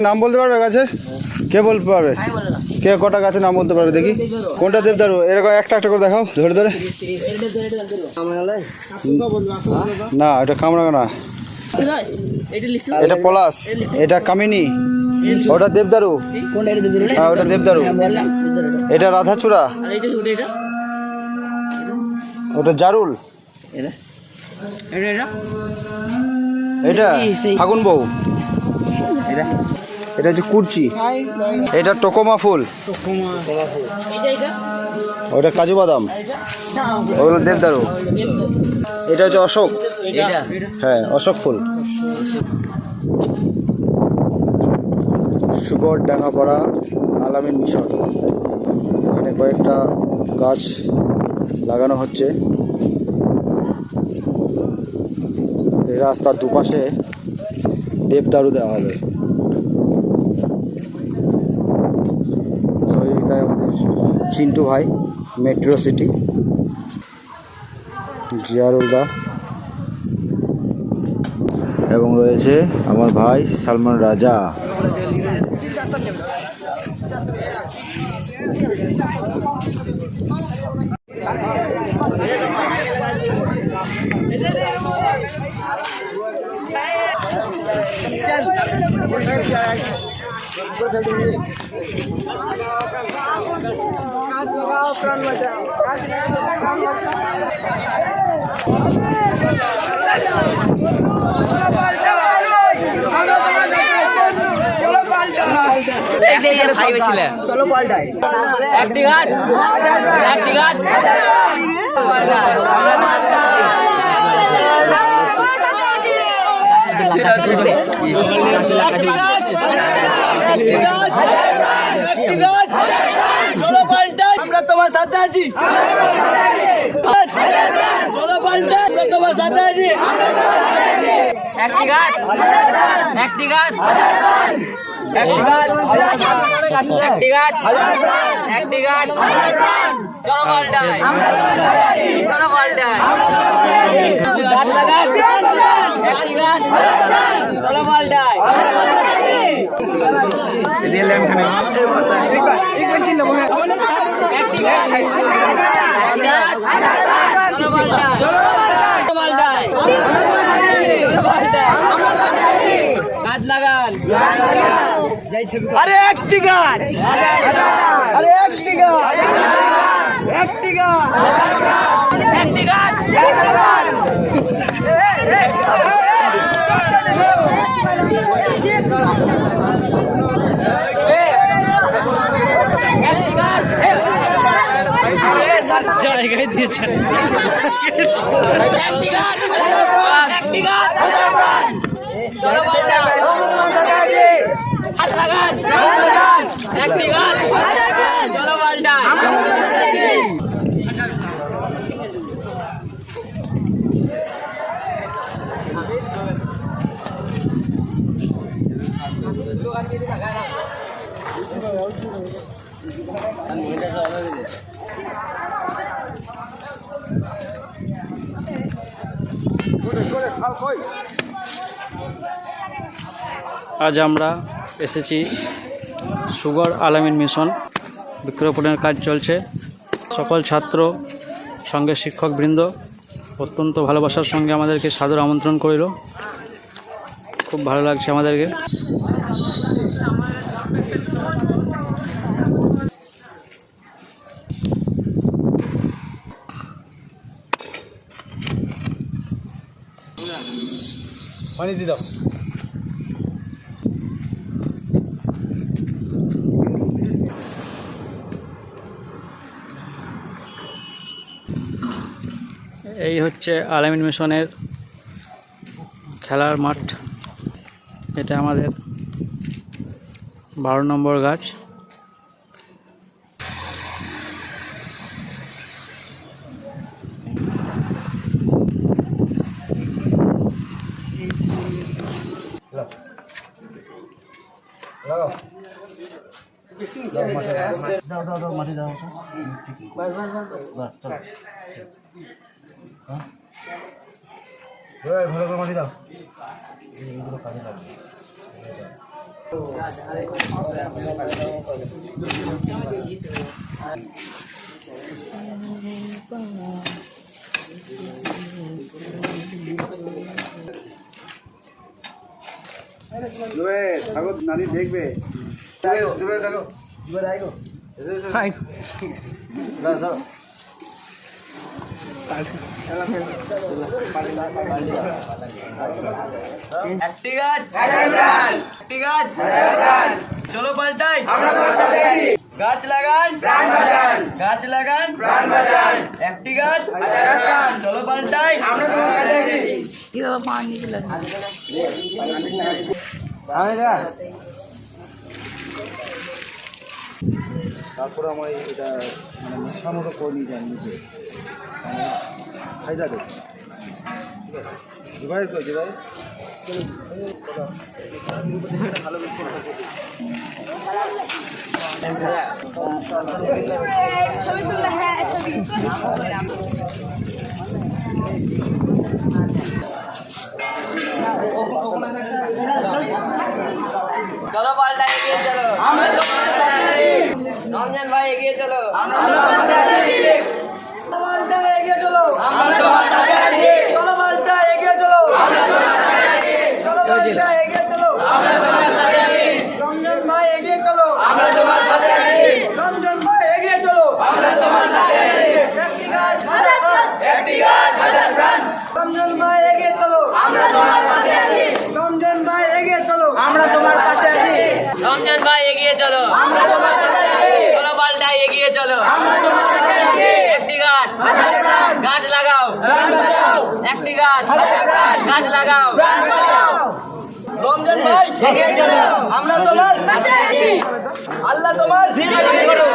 নাম বলতে পারবে গাছের? কে বলতে পারবে? কে কটা গাছের নাম বলতে পারবে দেখি? কোনটা দেবদারু? এরকম একটা একটা করে দেখাও ধরে ধরে। না এটা কামরাঙা না, এটা পলাশ, এটা কামিনী, ওটা দেবদারু। হ্যাঁ ওটা দেবদারু। এটা রাধাচূড়া, ওটা জারুল, এটা ফাগুন বউ, এটা হচ্ছে কুরচি, এটা টোকোমা ফুল, ওটা কাজু বাদাম, ওগুলো দেবদারু। এটা হচ্ছে অশোক, হ্যাঁ অশোক ফুল। সুগর ডাঙ্গাপাড়া আলামিন মিশন, এখানে কয়েকটা গাছ লাগানো হচ্ছে। এই রাস্তার দুপাশে দেবদারু দেওয়া হবে। এটাই আমাদের চিন্টু ভাই, মেট্রো সিটি, জিয়ারুলদা, এবং রয়েছে আমার ভাই সালমান রাজা। চলো পাল্টাই একটি গাছ চলো পাল্টাই, আমরা তোমার সাথে আছি। চলো পাল্টাই, আমরা তোমার সাথে আছি। একটি গাছ চলো পাল্টাই, চলো পাল্টাই, চলো পাল্টাই। গাছ লাগান, আরে একটি গাছ, আরে একটি গাছ, একটি গাছ, একটি গাছ, জায়গায় দিয়েছে একটি গাছ, একটি গাছ, চলো পাল্টাই, গাছ লাগান, একটি গাছ, চলো পাল্টাই। আজ আমরা এসেছি সুগর আলামিন মিশন, বৃক্ষরোপণের কাজ চলছে। সকল ছাত্র সঙ্গে শিক্ষকবৃন্দ অত্যন্ত ভালোবাসার সঙ্গে আমাদেরকে সাদর আমন্ত্রণ করিল। খুব ভালো লাগছে আমাদেরকে। পানি দিয়ে দাও। এই হচ্ছে আলামিন মিশনের খেলার মাঠ। এটা আমাদের 12 নম্বর গাছ। মাটি দাও, বাস বাস বাস বাস চলো। ভালো করে মাটি দাও, এইগুলো কাজে লাগবে। ঠাকুর নানি দেখবে একটি গাছ একটি গাছ চলো পাল্টাই গাছ লাগান গাছ লাগান একটি গাছ চলো পাল্টাই তারপরে আমার এটা মানে নেশা মতো করে নিয়ে যান নিজে ফায়দা দেবে ডিভাইড করে ডিভাইড ভালো ছবি তুললে হ্যাঁ ছবি চলো পাল্টা এগিয়ে চলো রমজান ভাই এগিয়ে চলো পাল্টা এগিয়ে চলো চলো পাল্টা এগিয়ে চলো চলো পাল্টা এগিয়ে চলো রমজান ভাই এগিয়ে চলো রমজান ভাই এগিয়ে চলো একটি গাছ হাজার প্রাণ রমজান ভাই এগিয়ে চলো রমজান ভাই এগিয়ে চলো আমরা তোমার পাশে আছি রমজান ভাই এগিয়ে চলো আমরা তোমার পাশে আছি চলো পাল্টা এগিয়ে চলো আমরা তোমার পাশে আছি একটি গাছ গাছ লাগাও প্রাণ বাঁচাও একটি গাছ গাছ লাগাও প্রাণ বাঁচাও রমজান ভাই এগিয়ে চলো আমরা তোমার পাশে আছি আল্লাহ তোমার দিন করো